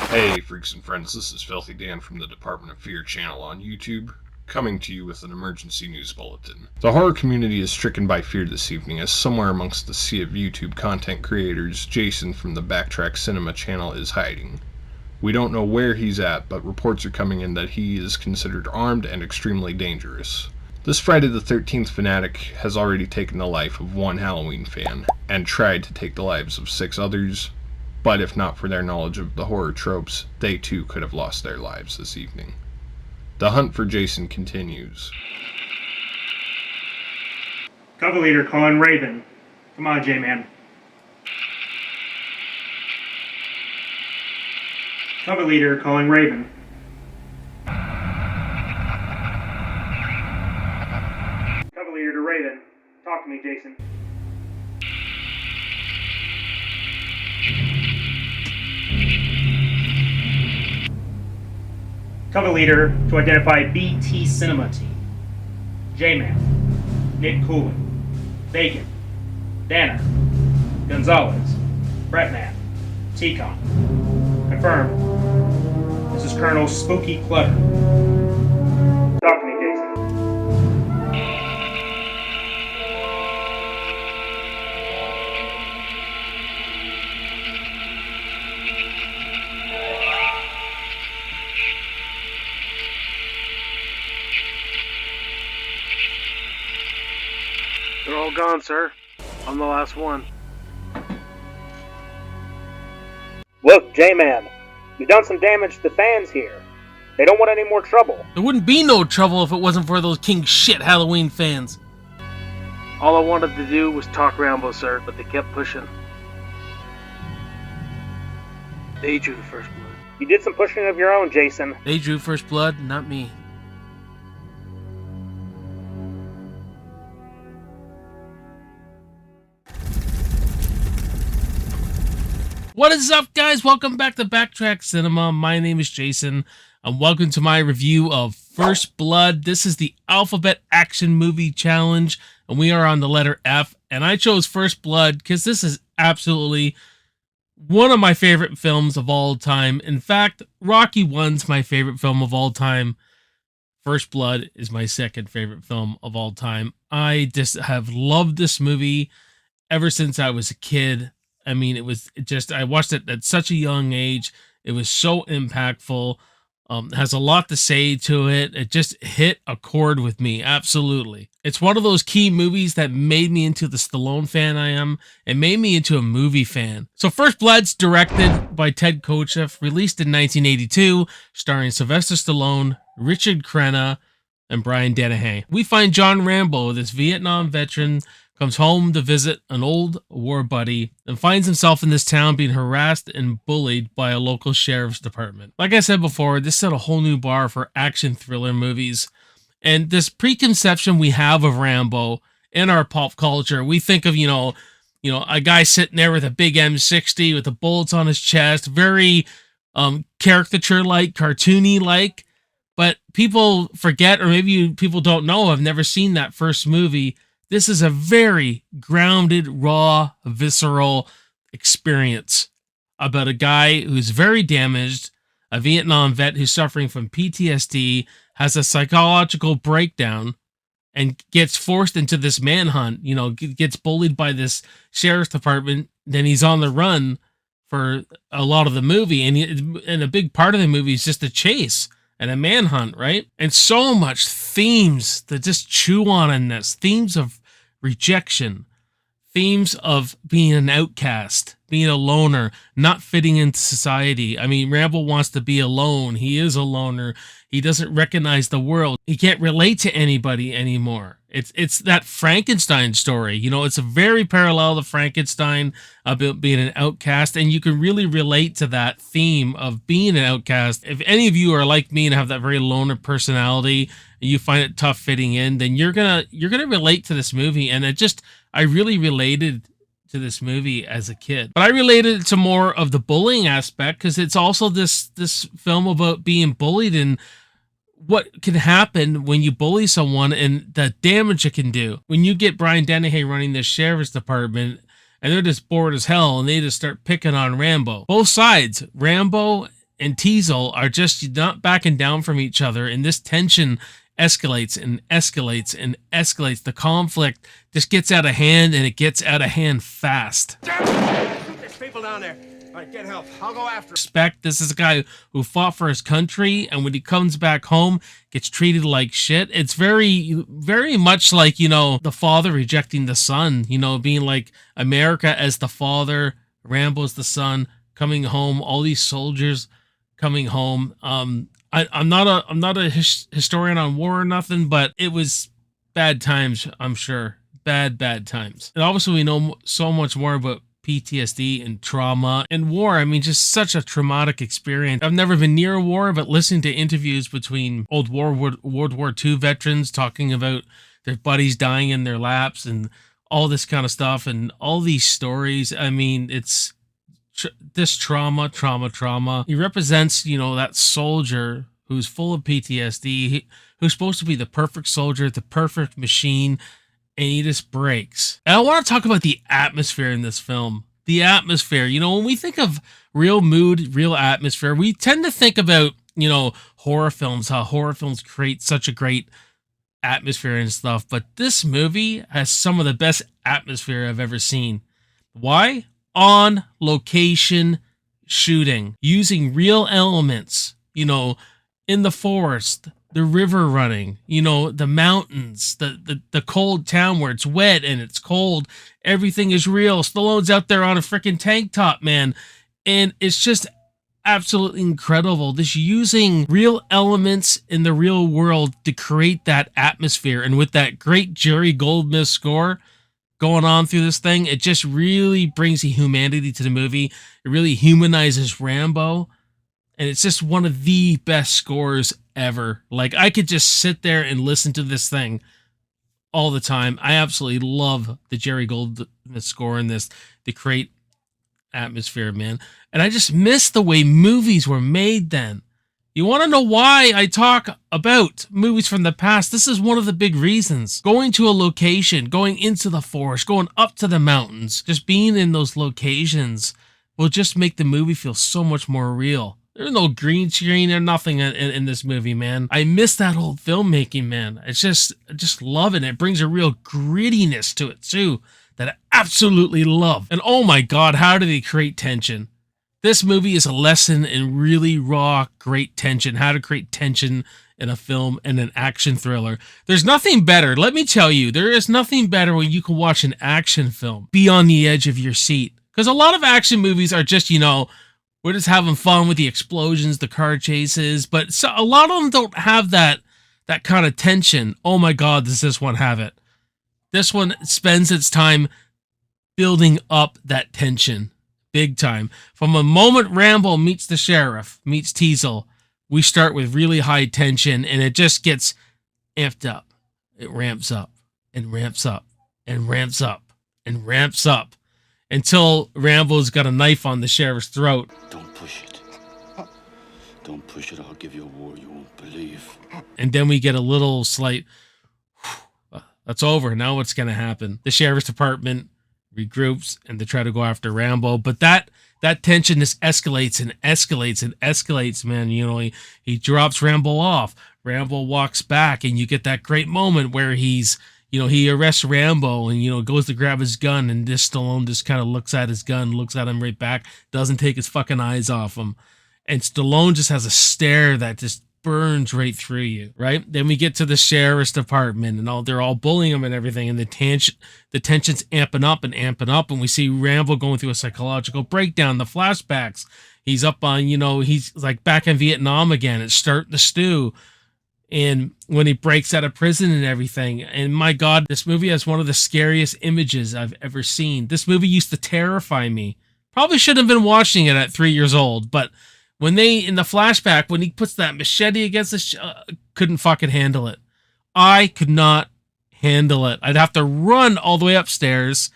Hey freaks and friends, this is Filthy Dan from the Department of Fear channel on YouTube, coming to you with an emergency news bulletin. The horror community is stricken by fear this evening as somewhere amongst the sea of YouTube content creators, Jason from the BACKTRACK Cinema channel is hiding. We don't know where he's at, but reports are coming in that he is considered armed and extremely dangerous. This Friday the 13th fanatic has already taken the life of one Halloween fan, and tried to take the lives of 6 others, but if not for their knowledge of the horror tropes, they too could have lost their lives this evening. The hunt for Jason continues. Cover leader calling Raven. Come on, J-Man. Cover leader calling Raven. Cover leader to Raven. Talk to me, Jason. Cover leader to identify BT Cinema Team. J-Man, Nick Coolin, Bacon, Danner, Gonzalez, Bretman, T-Con. Confirmed. This is Colonel Spooky Clutter. Talk to me, Jason. They're all gone, sir. I'm the last one. Look, J-Man, you've done some damage to the fans here. They don't want any more trouble. There wouldn't be no trouble if it wasn't for those king shit Halloween fans. All I wanted to do was talk Rambo, sir, but they kept pushing. They drew first blood. You did some pushing of your own, Jason. They drew first blood, not me. What is up, guys? Welcome back to BACKTRACK Cinema. My name is Jason, and welcome to my review of First Blood. This is the Alphabet Action Movie Challenge, and we are on the letter F, and I chose First Blood because this is absolutely one of my favorite films of all time. In fact, Rocky 1's my favorite film of all time. First Blood is my second favorite film of all time. I just have loved this movie ever since I was a kid. I mean, I watched it at such a young age. It was so impactful. Has a lot to say to it. It just hit a chord with me. Absolutely. It's one of those key movies that made me into the Stallone fan I am. It made me into a movie fan. So First Blood's directed by Ted Kotcheff, released in 1982, starring Sylvester Stallone, Richard Crenna, and Brian Dennehy. We find John Rambo, this Vietnam veteran, comes home to visit an old war buddy and finds himself in this town being harassed and bullied by a local sheriff's department. Like I said before, this set a whole new bar for action thriller movies. And this preconception we have of Rambo in our pop culture, we think of, you know, a guy sitting there with a big M60 with the bullets on his chest, very caricature-like, cartoony-like. But people forget, or maybe people don't know, I've never seen that first movie. This is a very grounded, raw, visceral experience about a guy who's very damaged, a Vietnam vet who's suffering from PTSD, has a psychological breakdown, and gets forced into this manhunt, gets bullied by this sheriff's department. Then he's on the run for a lot of the movie, and a big part of the movie is just a chase and a manhunt, right? And so much themes to just chew on in this. Themes of rejection. Themes of being an outcast, being a loner, not fitting into society. I mean, Rambo wants to be alone. He is a loner. He doesn't recognize the world. He can't relate to anybody anymore. It's that Frankenstein story. It's a very parallel to Frankenstein about being an outcast, and you can really relate to that theme of being an outcast. If any of you are like me and have that very loner personality, and you find it tough fitting in, then you're gonna relate to this movie. And I really related to this movie as a kid, but I related to more of the bullying aspect because it's also this film about being bullied and what can happen when you bully someone and the damage it can do. When you get Brian Dennehy running the sheriff's department and they're just bored as hell and they just start picking on Rambo. Both sides, Rambo and Teasel are just not backing down from each other, and this tension escalates and escalates and escalates. The conflict just gets out of hand, and it gets out of hand fast. There's people down there. All right, get help. I'll go after him. Respect. This is a guy who fought for his country, and when he comes back home, gets treated like shit. It's very, very much like, you know, the father rejecting the son, you know, being like America as the father, Rambo's the son, coming home, all these soldiers coming home. I'm not a historian on war or nothing, but it was bad times, I'm sure. Bad times. And obviously we know so much more about PTSD and trauma and war. I mean, just such a traumatic experience. I've never been near a war, but listening to interviews between old World War II veterans talking about their buddies dying in their laps and all this kind of stuff and all these stories. I mean, it's this trauma. He represents, you know, that soldier who's full of PTSD, who's supposed to be the perfect soldier, the perfect machine, and he just breaks. And I want to talk about the atmosphere in this film. The atmosphere, you know, when we think of real mood, real atmosphere, we tend to think about, you know, horror films, how horror films create such a great atmosphere and stuff. But this movie has some of the best atmosphere I've ever seen. Why? On location shooting, using real elements, you know, in the forest, the river running, you know, the mountains, the cold town where it's wet and it's cold. Everything is real. Stallone's out there on a freaking tank top, man. And it's just absolutely incredible. Just using real elements in the real world to create that atmosphere. And with that great Jerry Goldsmith score going on through this thing, it just really brings the humanity to the movie. It really humanizes Rambo. And it's just one of the best scores ever. Like, I could just sit there and listen to this thing all the time. I absolutely love the Jerry Goldsmith score in this to create atmosphere, man. And I just miss the way movies were made then. You want to know why I talk about movies from the past? This is one of the big reasons. Going to a location, going into the forest, going up to the mountains, just being in those locations will just make the movie feel so much more real. There's no green screen or nothing in this movie, man. I miss that old filmmaking, man. I just love it. It brings a real grittiness to it, too, that I absolutely love. And oh my God, how do they create tension? This movie is a lesson in really raw, great tension, how to create tension in a film and an action thriller. There's nothing better. Let me tell you, there is nothing better when you can watch an action film, be on the edge of your seat. Because a lot of action movies are just, you know, we're just having fun with the explosions, the car chases, but so a lot of them don't have that kind of tension. Oh my God, does this one have it? This one spends its time building up that tension, big time. From the moment Rambo meets the sheriff, meets Teasel, we start with really high tension, and it just gets amped up. It ramps up and ramps up and ramps up and ramps up. Until Rambo's got a knife on the sheriff's throat. Don't push it. Don't push it. I'll give you a war you won't believe. And then we get a little slight, that's over. Now what's going to happen? The sheriff's department regroups and they try to go after Rambo. But that tension just escalates and escalates and escalates, man. You know, he drops Rambo off. Rambo walks back, and you get that great moment where he's, you know, he arrests Rambo and, you know, goes to grab his gun, and this Stallone just kind of looks at his gun, looks at him right back, doesn't take his fucking eyes off him. And Stallone just has a stare that just burns right through you, right? Then we get to the sheriff's department, and they're all bullying him and everything, and the tension's amping up, and we see Rambo going through a psychological breakdown, the flashbacks. He's up on, you know, he's like back in Vietnam again. It's starting to stew. And when he breaks out of prison and everything, and my God, this movie has one of the scariest images I've ever seen. This movie used to terrify me. Probably shouldn't have been watching it at 3 years old, but when they, in the flashback, when he puts that machete against the couldn't fucking handle it. I could not handle it. I'd have to run all the way upstairs,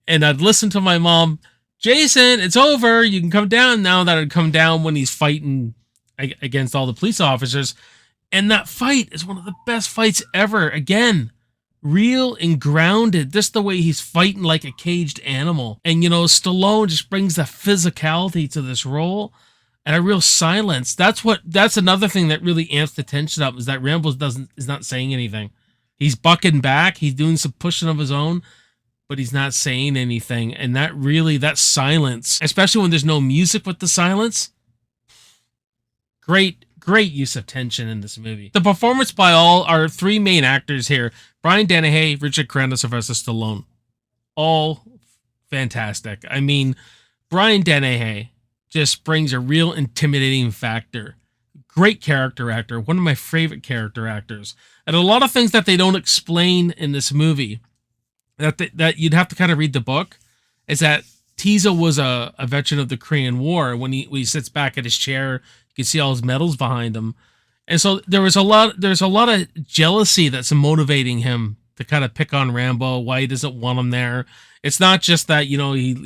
and I'd listen to my mom, Jason, it's over, you can come down now. That I'd come down when he's fighting against all the police officers. And that fight is one of the best fights ever. Again, real and grounded. Just the way he's fighting like a caged animal. And, you know, Stallone just brings the physicality to this role. and a real silence. That's another thing that really amps the tension up, is that Rambo is not saying anything. He's bucking back, he's doing some pushing of his own, but he's not saying anything. And that silence, especially when there's no music with the silence, great use of tension in this movie. The performance by all our three main actors here, Brian Dennehy, Richard Crenna, Sylvester Stallone, all fantastic. I mean, Brian Dennehy just brings a real intimidating factor. Great character actor, one of my favorite character actors. And a lot of things that they don't explain in this movie, that you'd have to kind of read the book, is that Teasel was a veteran of the Korean War. When he sits back at his chair, you can see all his medals behind him. And so there's a lot of jealousy that's motivating him to kind of pick on Rambo, why he doesn't want him there. It's not just that, he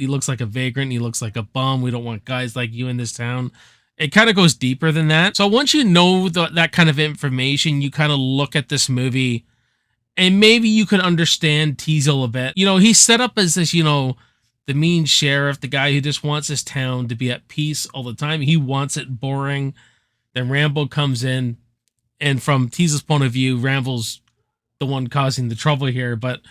looks like a vagrant, he looks like a bum, we don't want guys like you in this town. It kind of goes deeper than that. So once you know that kind of information, you kind of look at this movie and maybe you could understand Teasel a bit. He's set up as this, the mean sheriff, the guy who just wants his town to be at peace all the time. He wants it boring. Then Rambo comes in, and from Teasel's point of view, Rambo's the one causing the trouble here. But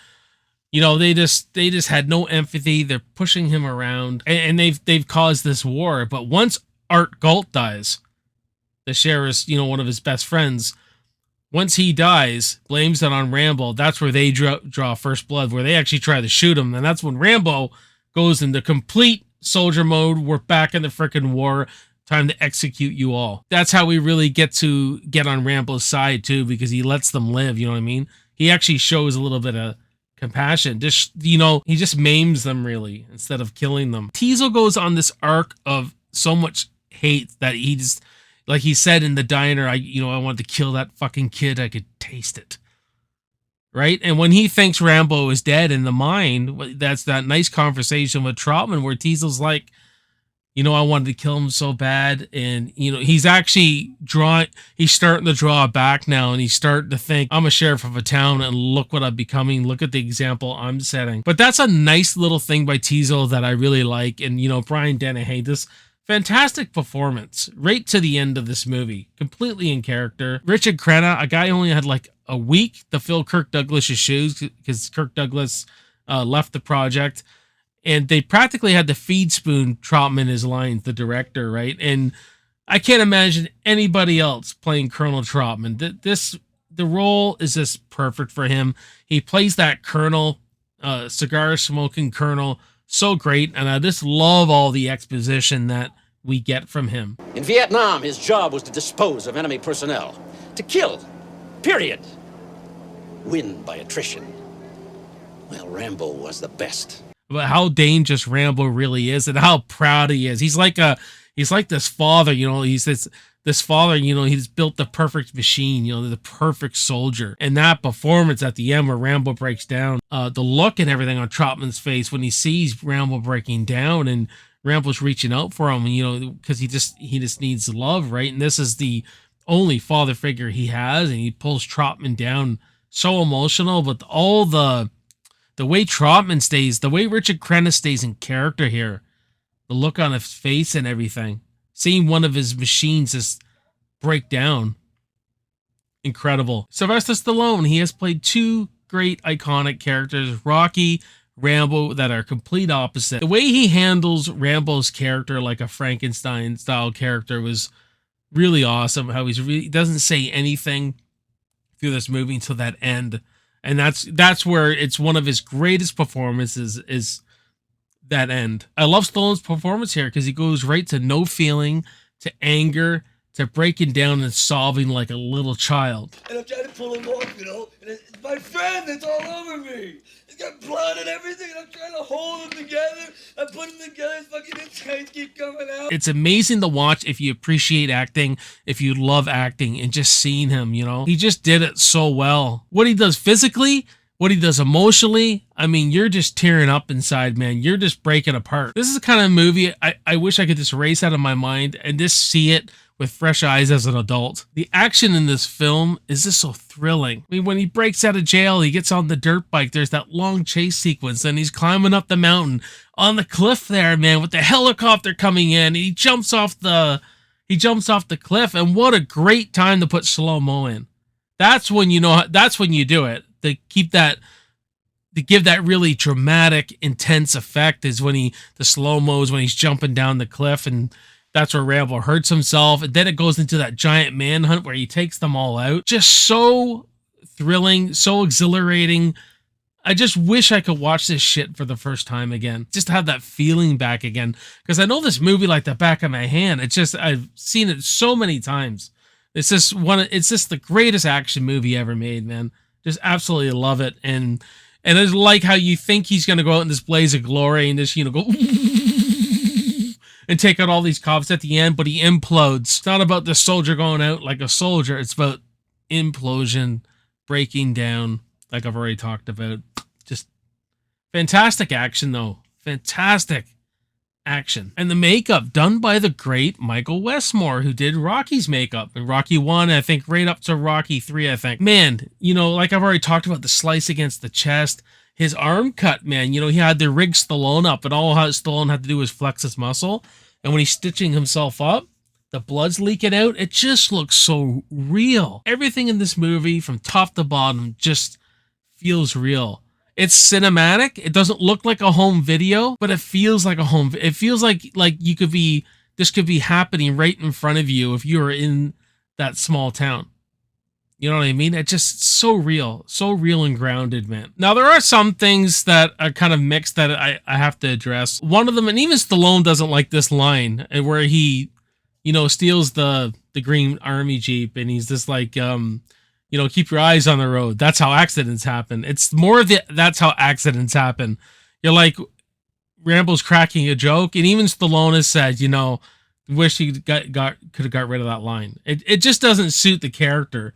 they just had no empathy. They're pushing him around, and they've caused this war. But once Art Galt dies, the sheriff's one of his best friends, once he dies, blames it on Rambo. That's where they draw first blood, where they actually try to shoot him. And that's when Rambo goes into complete soldier mode. We're back in the frickin' war. Time to execute you all. That's how we really get on Rambo's side too, because he lets them live. You know what I mean? He actually shows a little bit of compassion. Just, he just maims them really instead of killing them. Teasel goes on this arc of so much hate that he just, like he said in the diner, I wanted to kill that fucking kid. I could taste it. Right? And when he thinks Rambo is dead in the mine, that's that nice conversation with Trotman where Teasel's like, I wanted to kill him so bad. And, he's actually he's starting to draw back now, and he's starting to think, I'm a sheriff of a town and look what I'm becoming. Look at the example I'm setting. But that's a nice little thing by Teasel that I really like. And, Brian Dennehy, this fantastic performance right to the end of this movie, completely in character. Richard Crenna, a guy who only had like a week to fill Kirk Douglas's shoes because Kirk Douglas left the project. And they practically had to feed spoon Trotman his lines, the director, right? And I can't imagine anybody else playing Colonel Trotman. The role is just perfect for him. He plays that colonel, cigar smoking colonel, so great. And I just love all the exposition that we get from him. In Vietnam, his job was to dispose of enemy personnel. To kill. Period. Win by attrition. Well, Rambo was the best. But how dangerous Rambo really is and how proud he is. He's like this father, he's this father, he's built the perfect machine, the perfect soldier. And that performance at the end where Rambo breaks down, the look and everything on Trotman's face when he sees Rambo breaking down and Rambo's reaching out for him, because he just needs love, right? And this is the only father figure he has, and he pulls Trotman down. So emotional, but all the way Trotman stays, the way Richard Crenna stays in character here, the look on his face and everything, seeing one of his machines just break down, incredible. Sylvester Stallone, he has played two great iconic characters, Rocky, Rambo, that are complete opposite. The way he handles Rambo's character like a Frankenstein style character was really awesome. How he doesn't say anything through this movie until that end. And that's where it's one of his greatest performances is that end. I love Stallone's performance here because he goes right to no feeling, to anger, to breaking down and sobbing like a little child. And I'm trying to pull him off, and it's my friend that's all over me. He's got blood and everything, and I'm trying to hold him together. I put him together, his fucking insides keep coming out. It's amazing to watch if you appreciate acting, if you love acting, and just seeing him, He just did it so well. What he does physically, what he does emotionally, I mean, you're just tearing up inside, man. You're just breaking apart. This is the kind of movie I wish I could just erase out of my mind and just see it with fresh eyes as an adult. The action in this film is just so thrilling. I mean, when he breaks out of jail, he gets on the dirt bike. There's that long chase sequence, and he's climbing up the mountain on the cliff there, man, with the helicopter coming in. He jumps off the He jumps off the cliff, and what a great time to put slow-mo in. That's when you know, that's when you do it. To keep that, to give that really dramatic, intense effect is when the slow-mo is when he's jumping down the cliff, and that's where Rambo hurts himself. And then it goes into that giant manhunt where he takes them all out. Just so thrilling, so exhilarating. I just wish I could watch this shit for the first time again. Just to have that feeling back again. Because I know this movie like the back of my hand. It's just, I've seen it so many times. It's just the greatest action movie ever made, man. Just absolutely love it. And it's like how you think he's going to go out in this blaze of glory and just, you know, go and take out all these cops at the end, but he implodes. It's not about the soldier going out like a soldier. It's about implosion, breaking down, like I've already talked about. Just fantastic action, though. Fantastic action. And the makeup done by the great Michael Westmore, who did Rocky's makeup in Rocky 1, I think right up to Rocky 3, I think. Man, you know, like I've already talked about, the slice against the chest, his arm cut, man, you know, he had to rig Stallone up, and all Stallone had to do was flex his muscle. And when he's stitching himself up, the blood's leaking out. It just looks so real. Everything in this movie from top to bottom just feels real. It's cinematic. It doesn't look like a home video, but it feels like a home. It feels like you could be, this could be happening right in front of you if you were in that small town. You know what I mean? It's just so real and grounded, man. Now, there are some things that are kind of mixed that I have to address. One of them, and even Stallone doesn't like this line, where he, you know, steals the green army Jeep, and he's just like, you know, keep your eyes on the road. That's how accidents happen. It's more of that's how accidents happen. You're like, Rambo's cracking a joke, and even Stallone has said, you know, wish he could have got rid of that line. It just doesn't suit the character,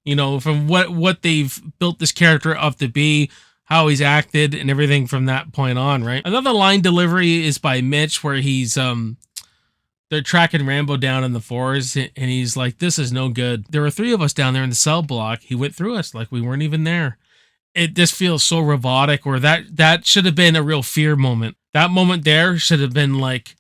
you know, from what they've built this character up to be, how he's acted, and everything from that point on, right? Another line delivery is by Mitch, where he's they're tracking Rambo down in the forest, and he's like, this is no good. There were 3 of us down there in the cell block. He went through us like we weren't even there. It just feels so robotic, or that should have been a real fear moment. That moment there should have been like,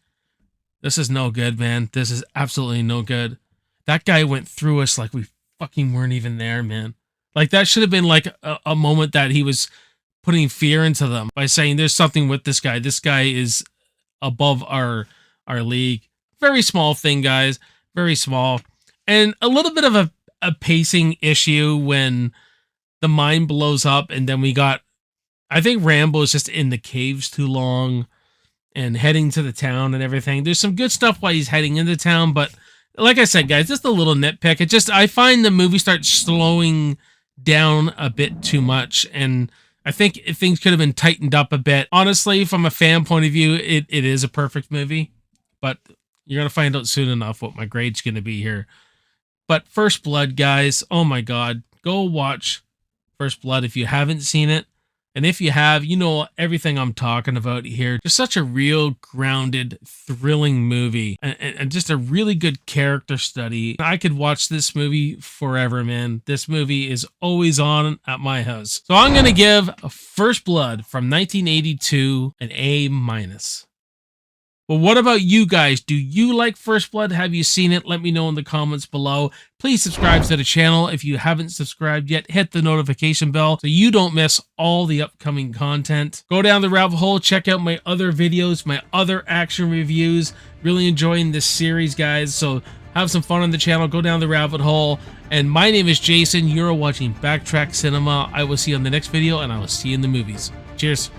this is no good, man. This is absolutely no good. That guy went through us like we fucking weren't even there, man. Like, that should have been like a moment that he was putting fear into them by saying there's something with this guy. This guy is above our league. Very small thing, guys. Very small. And a little bit of a pacing issue when the mine blows up, and then we got, I think Rambo's just in the caves too long and heading to the town and everything. There's some good stuff while he's heading into town, but like I said, guys, just a little nitpick. It just, I find the movie starts slowing down a bit too much, and I think if things could have been tightened up a bit. Honestly, from a fan point of view, it is a perfect movie, but you're going to find out soon enough what my grade's going to be here. But First Blood, guys, oh my God, go watch First Blood if you haven't seen it. And if you have, you know everything I'm talking about here. Just such a real, grounded, thrilling movie. And just a really good character study. I could watch this movie forever, man. This movie is always on at my house. So I'm going to give First Blood from 1982 an A-. Well, what about you guys? Do you like First Blood? Have you seen it? Let me know in the comments below. Please subscribe to the channel. If you haven't subscribed yet, hit the notification bell so you don't miss all the upcoming content. Go down the rabbit hole. Check out my other videos, my other action reviews. Really enjoying this series, guys. So have some fun on the channel. Go down the rabbit hole. And my name is Jason. You're watching Backtrack Cinema. I will see you on the next video, and I will see you in the movies. Cheers.